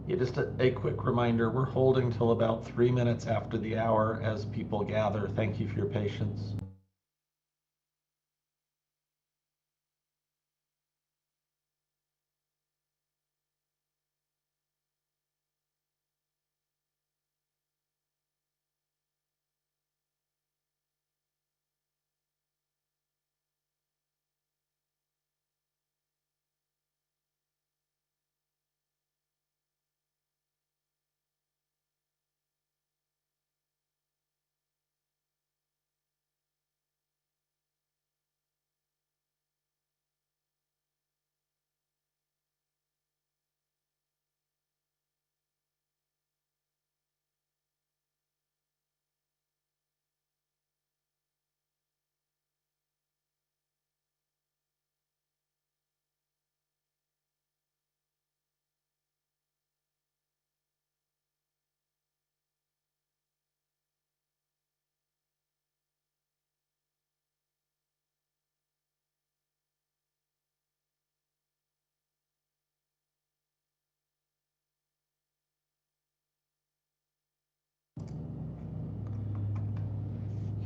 Yeah, just a quick reminder, we're holding till about 3 minutes after the hour as people gather. Thank you for your patience.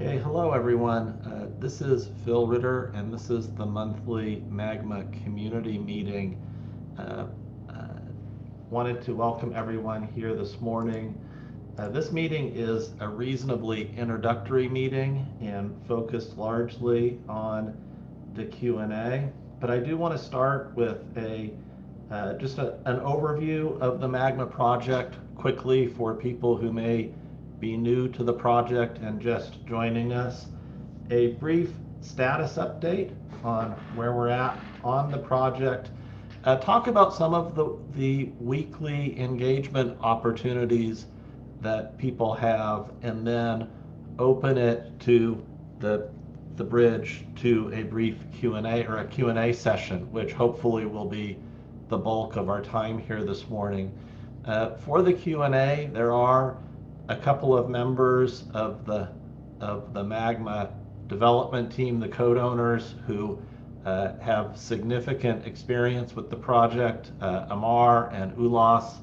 Okay, hello everyone. This is Phil Ritter, and this is the monthly Magma community meeting. Uh, uh, Wanted to welcome everyone here this morning. This meeting is a reasonably introductory meeting and focused largely on the Q&A, but I do want to start with an overview of the Magma project quickly for people who may be new to the project and just joining us. A brief status update on where we're at on the project. Talk about some of the weekly engagement opportunities that people have, and then open it to the the bridge to a brief Q&A or a Q&A session, which hopefully will be the bulk of our time here this morning. For the Q&A, there are a couple of members of the Magma development team, the code owners, who have significant experience with the project. Amar and Ulas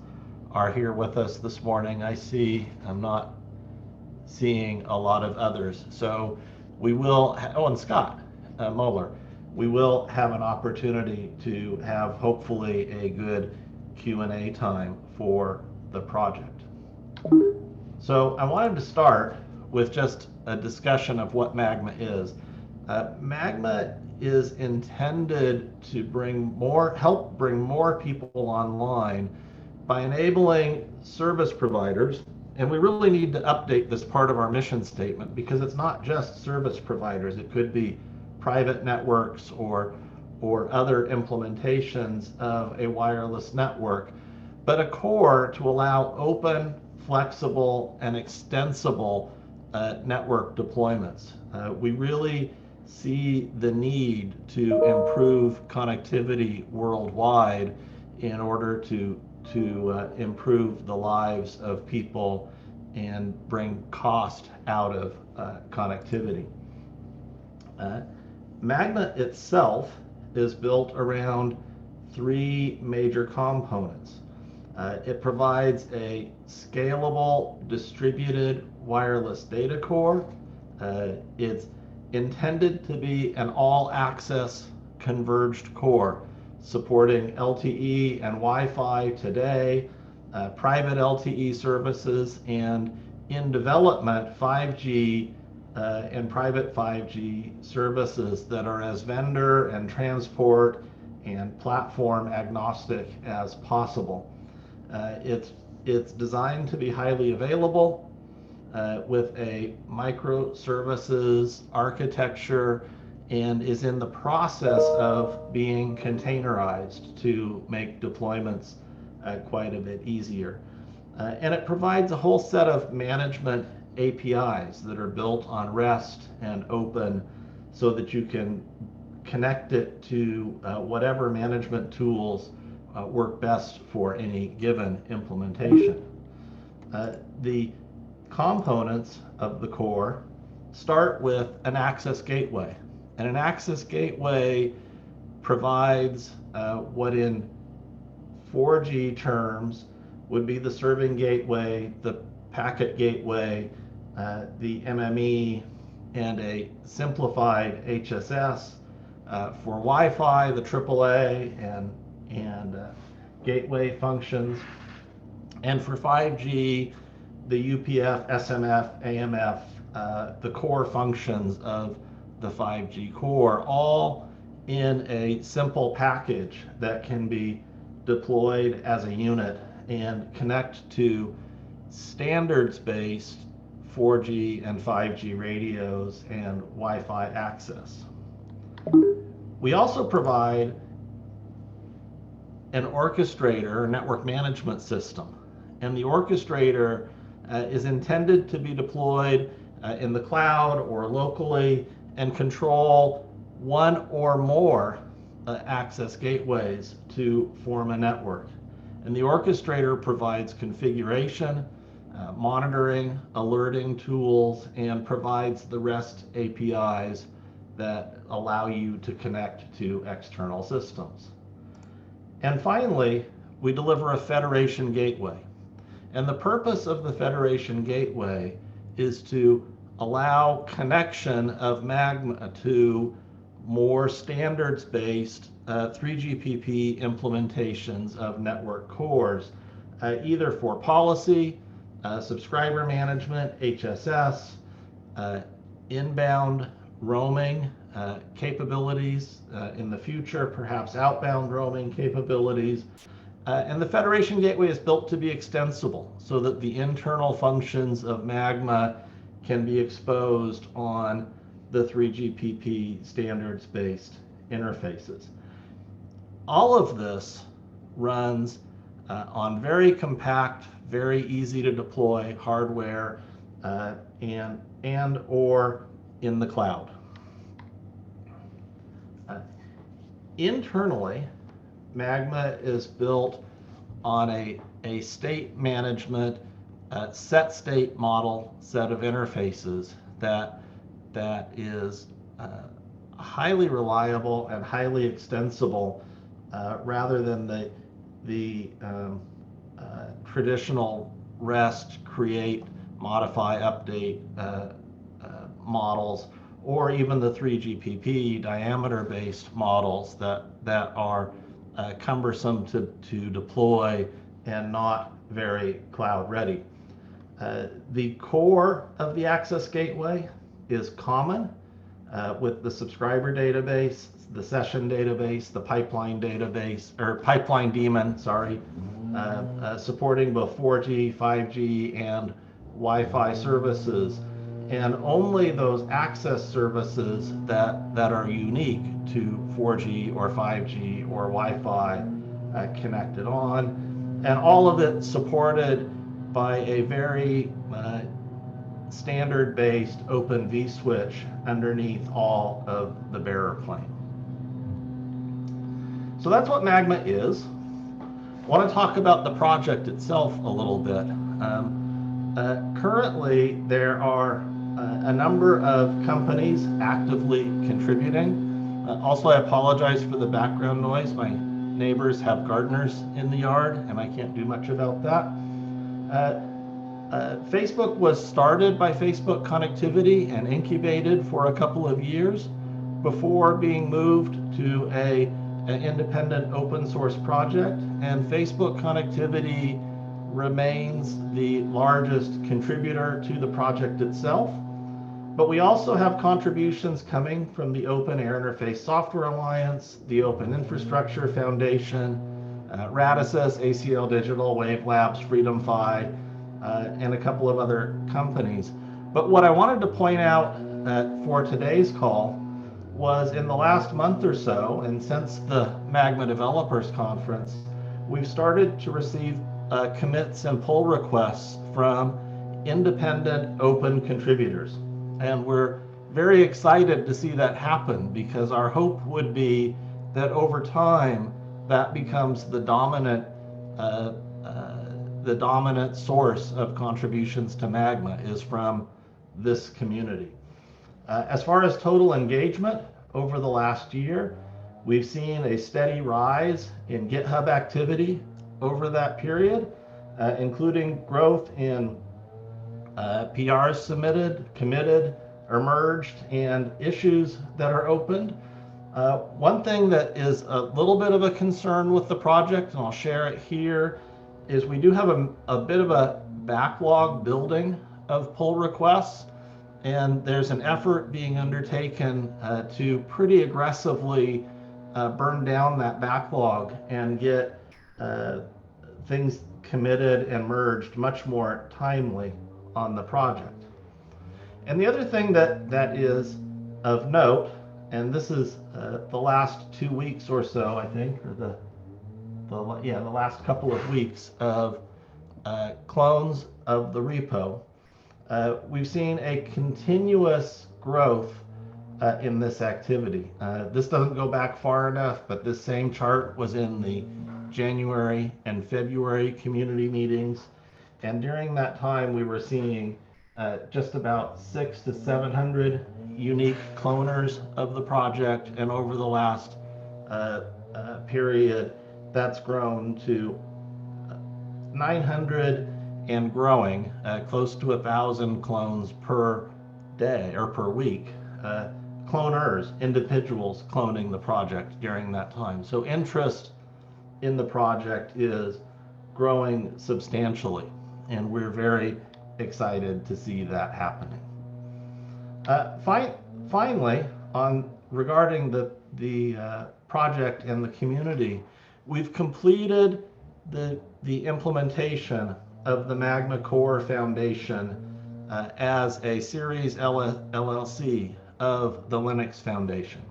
are here with us this morning. I'm not seeing a lot of others. So we will, and Scott Moeller, we will have an opportunity to have hopefully a good Q&A time for the project. So I wanted to start with just a discussion of what Magma is. Magma is intended to help bring more people online by enabling service providers. And we really need to update this part of our mission statement because it's not just service providers. It could be private networks or other implementations of a wireless network, but a core to allow open, flexible, and extensible network deployments. We really see the need to improve connectivity worldwide in order to improve the lives of people and bring cost out of connectivity. Magma itself is built around three major components. It provides a scalable distributed wireless data core. It's intended to be an all-access converged core supporting LTE and Wi-Fi today, private LTE services, and in development 5G and private 5G services that are as vendor and transport and platform agnostic as possible. It's designed to be highly available with a microservices architecture and is in the process of being containerized to make deployments quite a bit easier. And it provides a whole set of management APIs that are built on REST and open so that you can connect it to whatever management tools work best for any given implementation. The components of the core start with an access gateway. And an access gateway provides what in 4G terms would be the serving gateway, the packet gateway, the MME, and a simplified HSS for Wi-Fi, the AAA, and gateway functions. And for 5G, the UPF, SMF, AMF, the core functions of the 5G core, all in a simple package that can be deployed as a unit and connect to standards-based 4G and 5G radios and Wi-Fi access. We also provide an orchestrator, network management system, and the orchestrator is intended to be deployed in the cloud or locally and control one or more access gateways to form a network. And the orchestrator provides configuration, monitoring, alerting tools, and provides the REST APIs that allow you to connect to external systems. And finally, we deliver a federation gateway. And the purpose of the federation gateway is to allow connection of Magma to more standards-based 3GPP implementations of network cores, either for policy, subscriber management, HSS, inbound roaming capabilities in the future, perhaps outbound roaming capabilities. And the Federation Gateway is built to be extensible so that the internal functions of Magma can be exposed on the 3GPP standards-based interfaces. All of this runs on very compact, very easy to deploy hardware and or in the cloud. Internally, Magma is built on a state management set state model set of interfaces that is highly reliable and highly extensible rather than the traditional REST create, modify, update models, or even the 3GPP diameter-based models that are cumbersome to deploy and not very cloud ready. The core of the access gateway is common with the subscriber database, the session database, the pipeline database, or pipeline daemon, sorry, supporting both 4G, 5G, and Wi-Fi services, and only those access services that are unique to 4G or 5G or Wi-Fi connected on, and all of it supported by a very standard-based open vSwitch underneath all of the bearer plane. So that's what Magma is. I want to talk about the project itself a little bit. Currently, there are a number of companies actively contributing. Also, I apologize for the background noise. My neighbors have gardeners in the yard, and I can't do much about that. Facebook was started by Facebook Connectivity and incubated for a couple of years before being moved to an independent open source project, and Facebook Connectivity remains the largest contributor to the project itself. But we also have contributions coming from the Open Air Interface Software Alliance, the Open Infrastructure Foundation, Radisys, ACL Digital, Wave Labs, Freedom Fi, and a couple of other companies. But what I wanted to point out for today's call was in the last month or so, and since the Magma Developers Conference, we've started to receive commits and pull requests from independent open contributors. And we're very excited to see that happen, because our hope would be that over time that becomes the dominant source of contributions to Magma is from this community. As far as total engagement over the last year, we've seen a steady rise in GitHub activity over that period. including growth in PRs submitted, committed, or merged, and issues that are opened. One thing that is a little bit of a concern with the project, and I'll share it here, is we do have a bit of a backlog building of pull requests, and there's an effort being undertaken to pretty aggressively burn down that backlog and get things committed and merged much more timely on the project. And the other thing that is of note, and this is the last 2 weeks or so, I think, or the last couple of weeks of clones of the repo, we've seen a continuous growth in this activity. This doesn't go back far enough, but this same chart was in the January and February community meetings. And during that time, we were seeing just about 600 to 700 unique cloners of the project. And over the last period, that's grown to 900 and growing, close to 1,000 clones per day or per week. Cloners, individuals cloning the project during that time. So interest in the project is growing substantially, and we're very excited to see that happening. Finally, regarding the project and the community, we've completed the implementation of the Magma Core Foundation as a Series LLC of the Linux Foundation.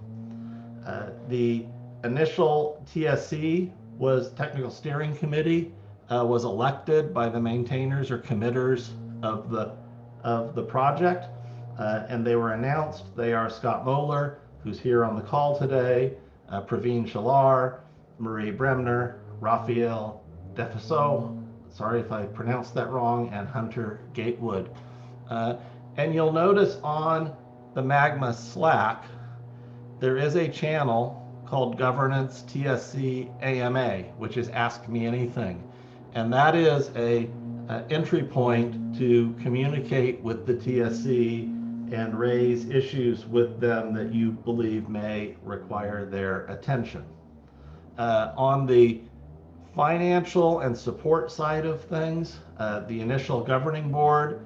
The initial TSC was Technical Steering Committee, was elected by the maintainers or committers of the project, and they were announced. They are Scott Moeller, who's here on the call today, Praveen Shalar, Marie Bremner, Raphael Defiso, sorry if I pronounced that wrong, and Hunter Gatewood. And you'll notice on the Magma Slack, there is a channel called Governance TSC AMA, which is Ask Me Anything. And that is a entry point to communicate with the TSC and raise issues with them that you believe may require their attention. On the financial and support side of things, the initial governing board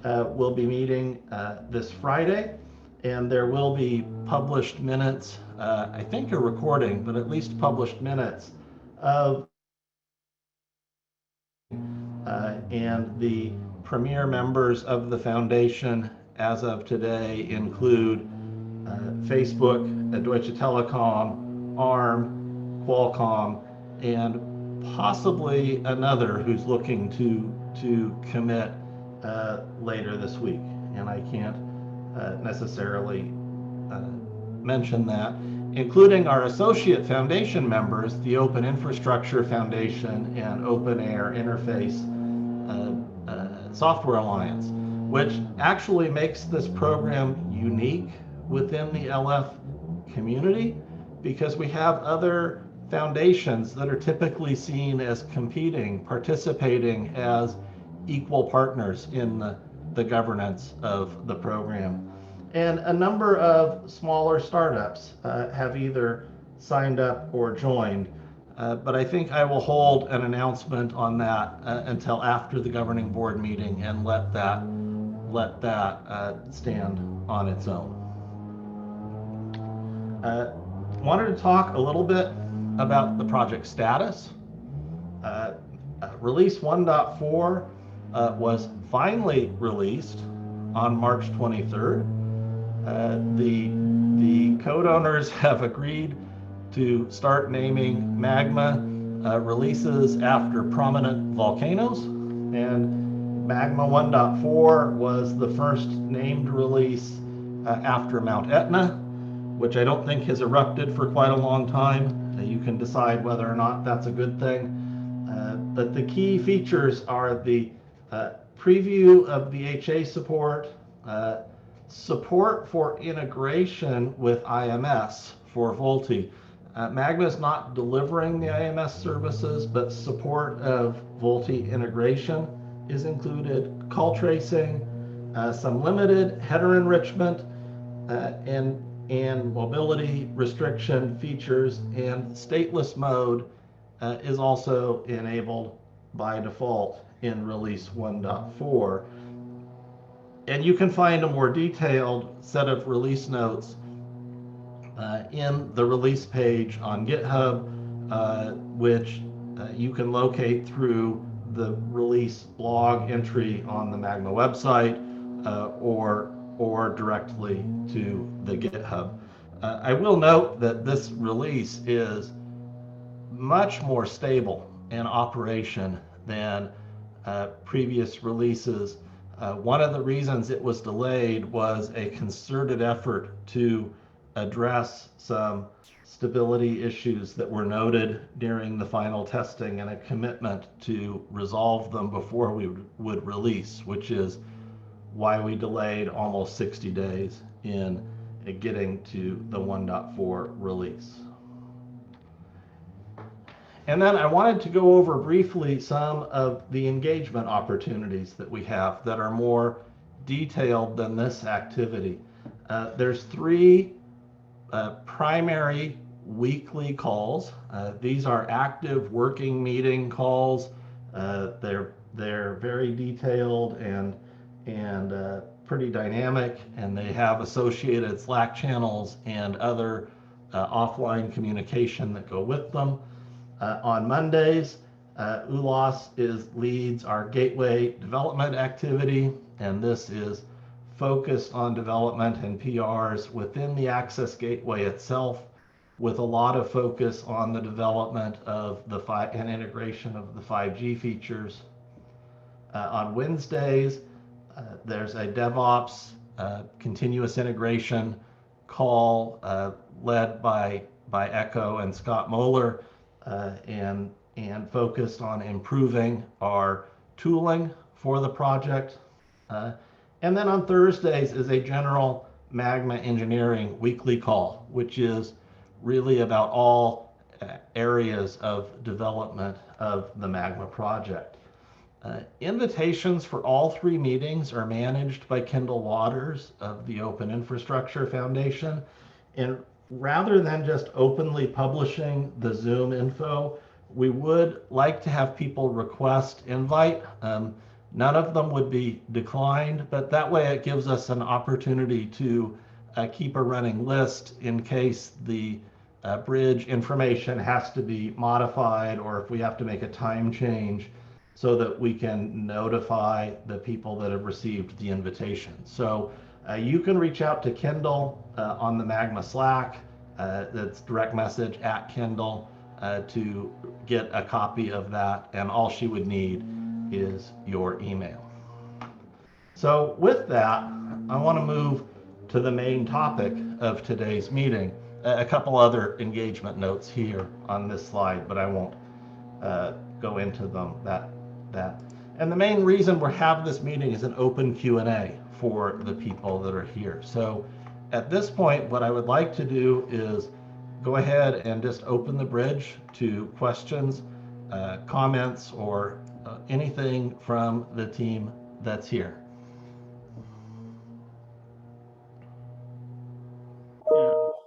will be meeting this Friday, and there will be published minutes, I think a recording, but at least published minutes of and the premier members of the foundation as of today include Facebook, Deutsche Telekom, ARM, Qualcomm, and possibly another who's looking to commit later this week. And I can't necessarily mention that, including our associate foundation members, the Open Infrastructure Foundation and Open Air Interface Software Alliance, which actually makes this program unique within the LF community, because we have other foundations that are typically seen as competing, participating as equal partners in the governance of the program. And a number of smaller startups have either signed up or joined. But I think I will hold an announcement on that until after the governing board meeting and let that stand on its own. Wanted to talk a little bit about the project status. Release 1.4 was finally released on March 23rd. The code owners have agreed to start naming Magma releases after prominent volcanoes, and Magma 1.4 was the first named release after Mount Etna, which I don't think has erupted for quite a long time. You can decide whether or not that's a good thing. But the key features are the preview of the HA support, support for integration with IMS for VoLTE. Magma is not delivering the IMS services, but support of Vultee integration is included, call tracing, some limited header enrichment, and mobility restriction features, and stateless mode is also enabled by default in release 1.4. And you can find a more detailed set of release notes in the release page on GitHub, which you can locate through the release blog entry on the Magma website, or directly to the GitHub. I will note that this release is much more stable in operation than previous releases. One of the reasons it was delayed was a concerted effort to address some stability issues that were noted during the final testing, and a commitment to resolve them before we would release, which is why we delayed almost 60 days in getting to the 1.4 release. And then I wanted to go over briefly some of the engagement opportunities that we have that are more detailed than this activity. There's three primary weekly calls. These are active working meeting calls. They're very detailed and pretty dynamic, and they have associated Slack channels and other offline communication that go with them. On Mondays, ULAS leads our gateway development activity, and this is focused on development and PRs within the Access Gateway itself, with a lot of focus on the development of and integration of the 5G features. On Wednesdays, there's a DevOps continuous integration call led by Echo and Scott Moeller, and focused on improving our tooling for the project. And then on Thursdays is a general Magma engineering weekly call, which is really about all areas of development of the Magma project. Invitations for all three meetings are managed by Kendall Waters of the Open Infrastructure Foundation. And rather than just openly publishing the Zoom info, we would like to have people request invite. None of them would be declined, but that way it gives us an opportunity to keep a running list in case the bridge information has to be modified, or if we have to make a time change, so that we can notify the people that have received the invitation. So you can reach out to Kendall on the Magma Slack. That's direct message at Kendall to get a copy of that, and all she would need is your email. So with that, I want to move to the main topic of today's meeting. A couple other engagement notes here on this slide, but I won't go into them that. And the main reason we're having this meeting is an open Q&A for the people that are here. So at this point, what I would like to do is go ahead and just open the bridge to questions, comments, or anything from the team that's here.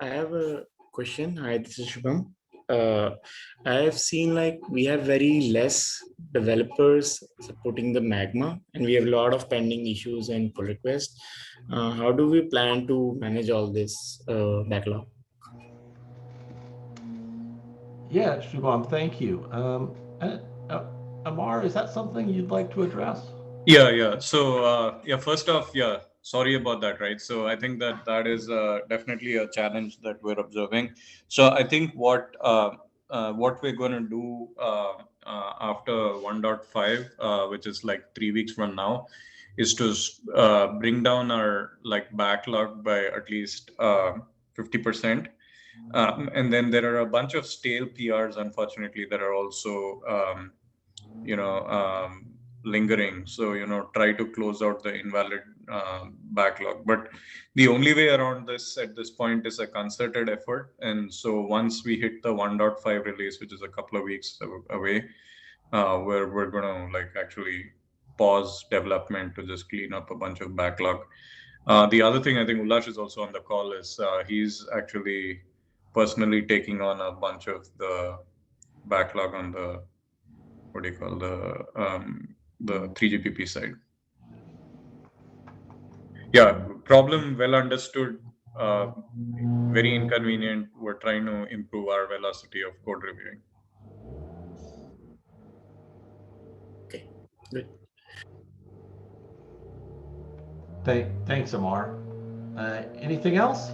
I have a question. Hi, this is Shubham. I have seen like we have very less developers supporting the Magma, and we have a lot of pending issues and pull requests. How do we plan to manage all this backlog? Yeah, Shubham, thank you. Amar, is that something you'd like to address? Yeah. So, first off, sorry about that, right? So I think that is definitely a challenge that we're observing. So I think what we're going to do after 1.5, which is like 3 weeks from now, is to bring down our like backlog by at least 50%. And then there are a bunch of stale PRs, unfortunately, that are also lingering. So try to close out the invalid backlog. But the only way around this at this point is a concerted effort. And so once we hit the 1.5 release, which is a couple of weeks away, where we're going to like actually pause development to just clean up a bunch of backlog. The other thing, I think Ulash is also on the call, is he's actually personally taking on a bunch of the backlog on the, what do you call, the 3GPP side. Yeah, problem well understood, very inconvenient. We're trying to improve our velocity of code reviewing. Okay, good. Thanks, Amar. Anything else?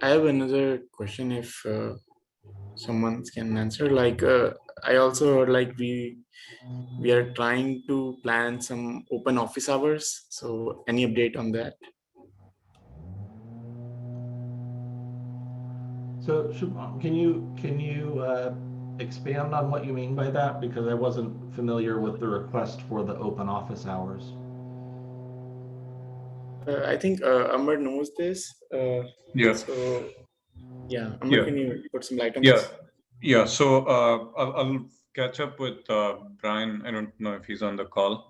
I have another question if someone can answer. Like I also heard like we are trying to plan some open office hours. So any update on that? So, Shubham, can you expand on what you mean by that? Because I wasn't familiar with the request for the open office hours. I think Amber knows this. Yeah. So yeah, Amber, Yeah. can you put some light on Yeah. this? Yeah. So I'll catch up with Brian. I don't know if he's on the call,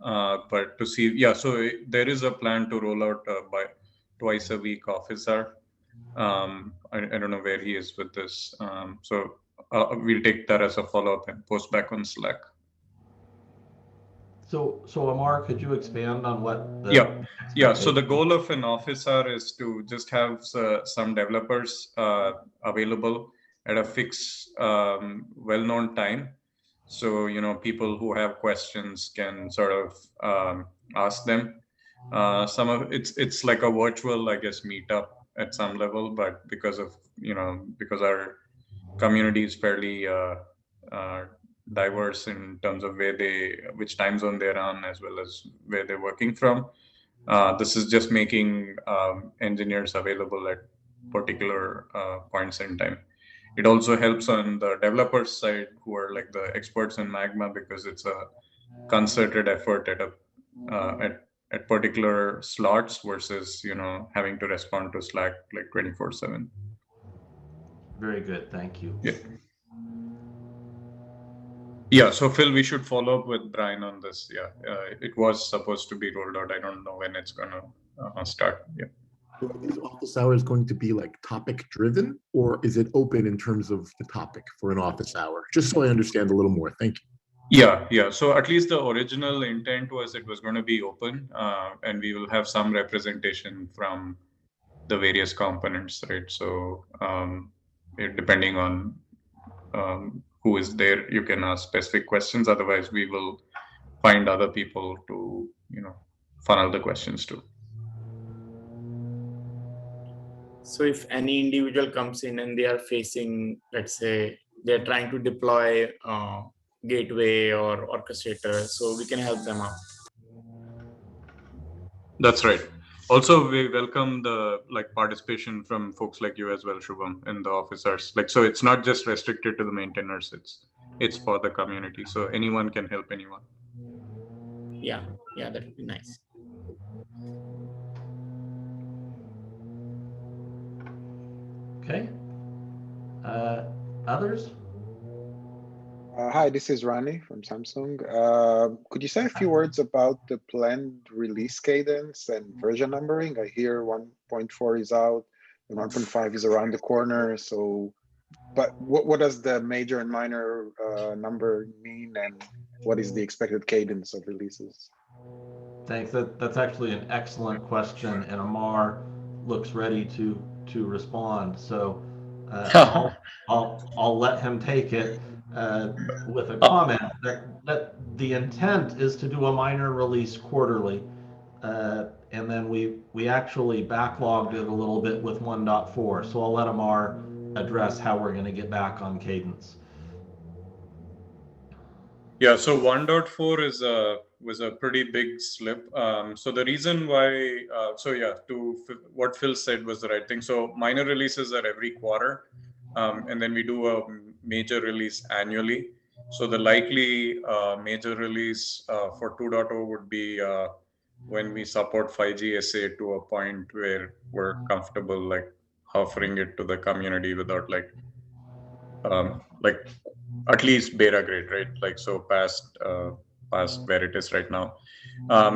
but to see, yeah. So there is a plan to roll out by twice a week office hour. I don't know where he is with this. So we'll take that as a follow-up and post back on Slack. So Amar, could you expand on what the Yeah. So the goal of an office hour is to just have some developers available at a fixed, well-known time. So, people who have questions can sort of ask them. Some of it's like a virtual, I guess, meetup at some level, but because our community is fairly uh, diverse in terms of which time zone they're on, as well as where they're working from. This is just making engineers available at particular points in time. It also helps on the developers side, who are like the experts in Magma, because it's a concerted effort at particular slots versus having to respond to Slack like 24/7. Very good, thank you. Yeah. Yeah, so Phil, we should follow up with Brian on this. Yeah, it was supposed to be rolled out. I don't know when it's gonna start. Yeah. So are these office hours going to be like topic driven, or is it open in terms of the topic for an office hour? Just so I understand a little more. Thank you. Yeah. So at least the original intent was it was going to be open, and we will have some representation from the various components, right? So depending on who is there, you can ask specific questions. Otherwise, we will find other people to funnel the questions to. So if any individual comes in and they are facing, let's say, they're trying to deploy gateway or orchestrator, so we can help them out. That's right. Also, we welcome the participation from folks like you as well, Shubham, and the officers. So it's not just restricted to the maintainers. It's for the community. So anyone can help anyone. Yeah, that would be nice. Okay. Others? Hi, this is Rani from Samsung. Could you say a few words about the planned release cadence and version numbering? I hear 1.4 is out and 1.5 is around the corner. So, but what does the major and minor number mean, and what is the expected cadence of releases? Thanks. That's actually an excellent question, and Amar looks ready to respond. So I'll let him take it with a comment that the intent is to do a minor release quarterly, and then we actually backlogged it a little bit with 1.4. So I'll let Amar address how we're going to get back on cadence. Yeah, so 1.4 was a pretty big slip. So the reason why, what Phil said was the right thing. So minor releases are every quarter, and then we do a major release annually. So the likely major release for 2.0 would be when we support 5G SA to a point where we're comfortable like offering it to the community without like at least beta grade, right? Like so past where it is right now.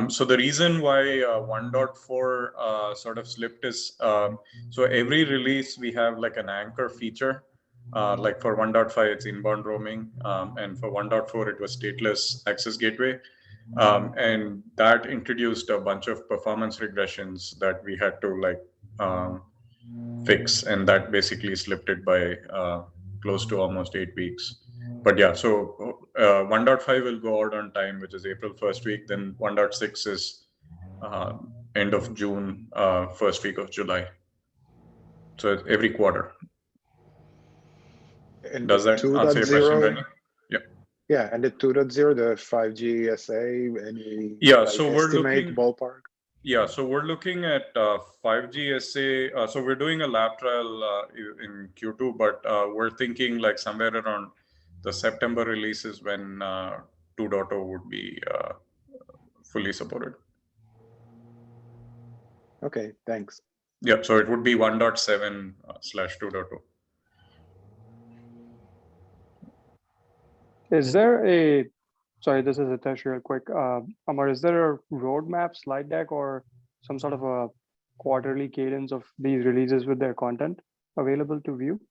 So the reason why 1.4 sort of slipped is so every release we have like an anchor feature. Like for 1.5 it's inbound roaming, and for 1.4 it was stateless access gateway. And that introduced a bunch of performance regressions that we had to like fix, and that basically slipped it by close to almost 8 weeks. But yeah, so 1.5 will go out on time, which is April first week. Then 1.6 is end of June, first week of July. So it's every quarter. And Does that answer your question, Renny? Yeah. Yeah, and the 2.0, the 5G SA, any So we're estimate, looking ballpark? Yeah, so we're looking at 5G SA. So we're doing a lab trial in Q2, but we're thinking like somewhere around the September release is when 2.0 would be fully supported. Okay, thanks. Yeah, so it would be 1.7 / 2.0. Is there a, sorry, this is Hitesh real quick. Amar, is there a roadmap slide deck or some sort of a quarterly cadence of these releases with their content available to view?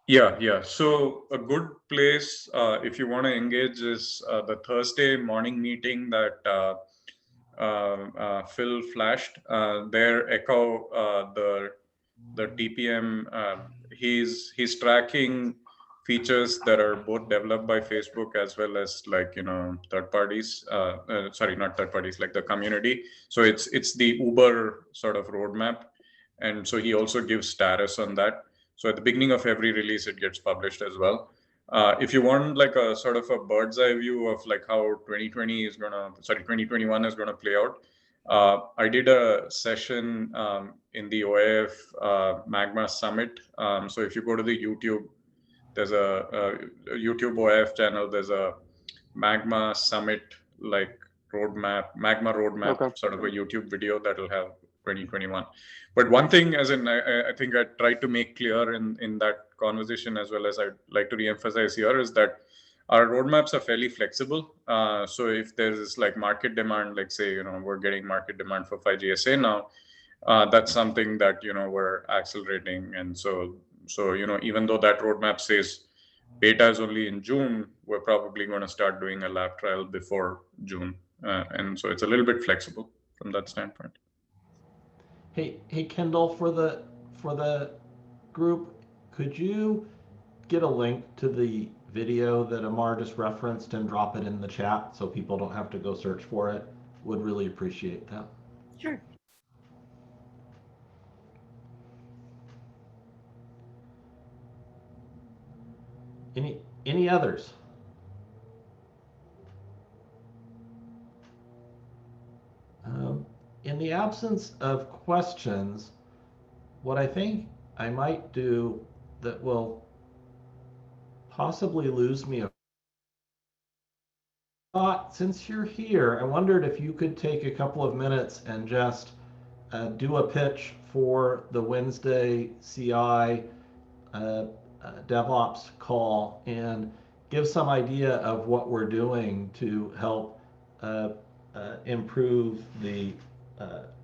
Yeah. So a good place if you want to engage is the Thursday morning meeting that Phil flashed. There, Echo, the TPM, he's tracking features that are both developed by Facebook as well as like third parties. Sorry, not third parties, like the community. So it's the Uber sort of roadmap, and so he also gives status on that. So at the beginning of every release, it gets published as well. If you want like a sort of a bird's eye view of like how 2021 is gonna play out, I did a session in the OAF Magma Summit. So if you go to the YouTube, there's a YouTube OAF channel. There's a Magma Summit like Magma roadmap, Okay. sort of a YouTube video that'll have 2021. But one thing, as in, I think I tried to make clear in that conversation, as well as I'd like to reemphasize here, is that our roadmaps are fairly flexible. So if there's like market demand, like say, we're getting market demand for 5G SA now, that's something that, we're accelerating. And so, even though that roadmap says beta is only in June, we're probably going to start doing a lab trial before June. And so it's a little bit flexible from that standpoint. Hey, Kendall, for the group, could you get a link to the video that Amar just referenced and drop it in the chat so people don't have to go search for it? Would really appreciate that. Sure. Any others? In the absence of questions, what I think I might do that will possibly lose me a thought, since you're here, I wondered if you could take a couple of minutes and just do a pitch for the Wednesday CI DevOps call and give some idea of what we're doing to help improve the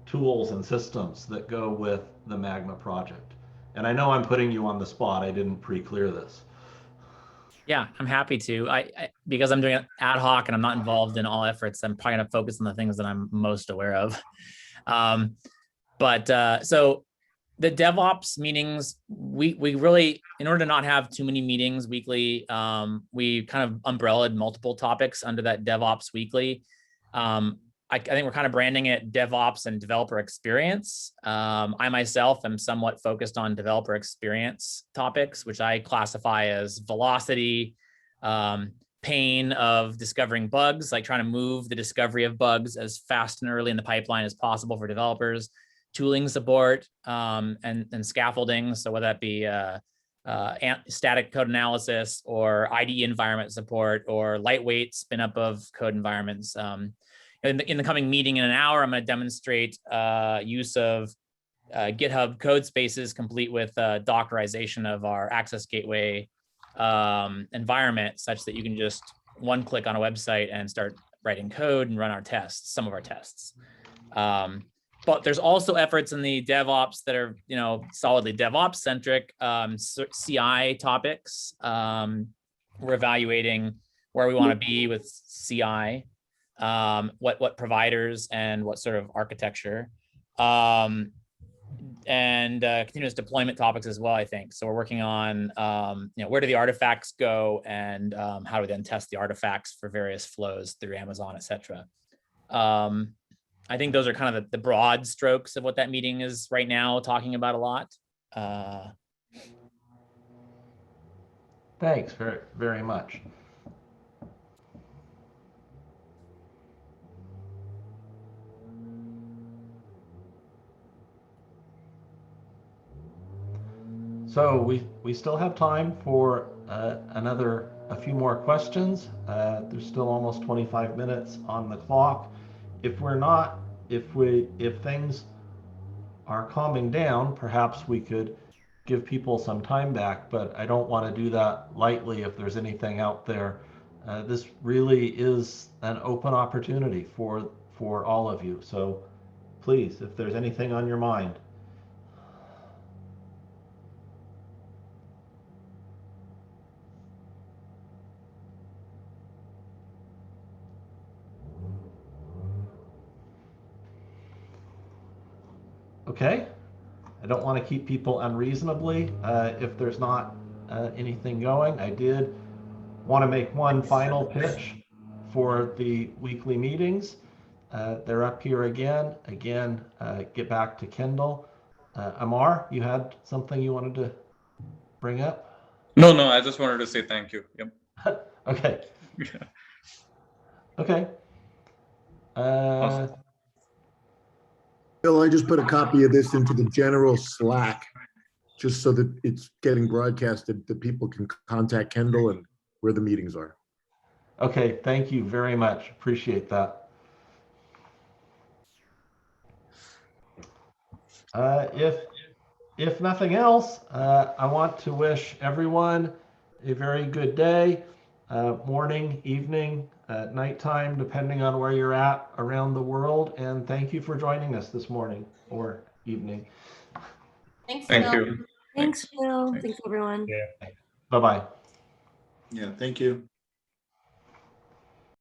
tools and systems that go with the Magma project. And I know I'm putting you on the spot. I didn't pre-clear this. Yeah, I'm happy to. I because I'm doing it ad hoc and I'm not involved in all efforts, I'm probably going to focus on the things that I'm most aware of. So the DevOps meetings, we really, in order to not have too many meetings weekly, we kind of umbrellaed multiple topics under that DevOps weekly. I think we're kind of branding it DevOps and developer experience. I myself am somewhat focused on developer experience topics, which I classify as velocity, pain of discovering bugs, like trying to move the discovery of bugs as fast and early in the pipeline as possible for developers, tooling support, and scaffolding. So whether that be static code analysis or IDE environment support or lightweight spin up of code environments. In the coming meeting in an hour, I'm going to demonstrate use of GitHub code spaces complete with Dockerization of our access gateway environment, such that you can just one click on a website and start writing code and run our tests, some of our tests. But there's also efforts in the DevOps that are, solidly DevOps centric, CI topics. We're evaluating where we want to be with CI, what providers and what sort of architecture, and continuous deployment topics as well, I think. So we're working on, where do the artifacts go, and how do we then test the artifacts for various flows through Amazon, et cetera. I think those are kind of the broad strokes of what that meeting is right now talking about a lot. Thanks very, very much. So we still have time for a few more questions. There's still almost 25 minutes on the clock. If things are calming down, perhaps we could give people some time back, but I don't want to do that lightly if there's anything out there. This really is an open opportunity for all of you. So please, if there's anything on your mind. Okay, I don't want to keep people unreasonably. If there's not anything going, I did want to make one final pitch for the weekly meetings. They're up here again. Get back to Kendall. Amar, you had something you wanted to bring up? No, I just wanted to say thank you. Yep. Okay. Okay. Awesome. Bill, I just put a copy of this into the general Slack, just so that it's getting broadcasted, that people can contact Kendall and where the meetings are. Okay, thank you very much. Appreciate that. If nothing else, I want to wish everyone a very good day, morning, evening, nighttime, depending on where you're at around the world. And thank you for joining us this morning or evening. Thanks, Thank Phil. you. Thanks, Phil. Thanks. Thanks, everyone. Bye-bye. Yeah, thank you.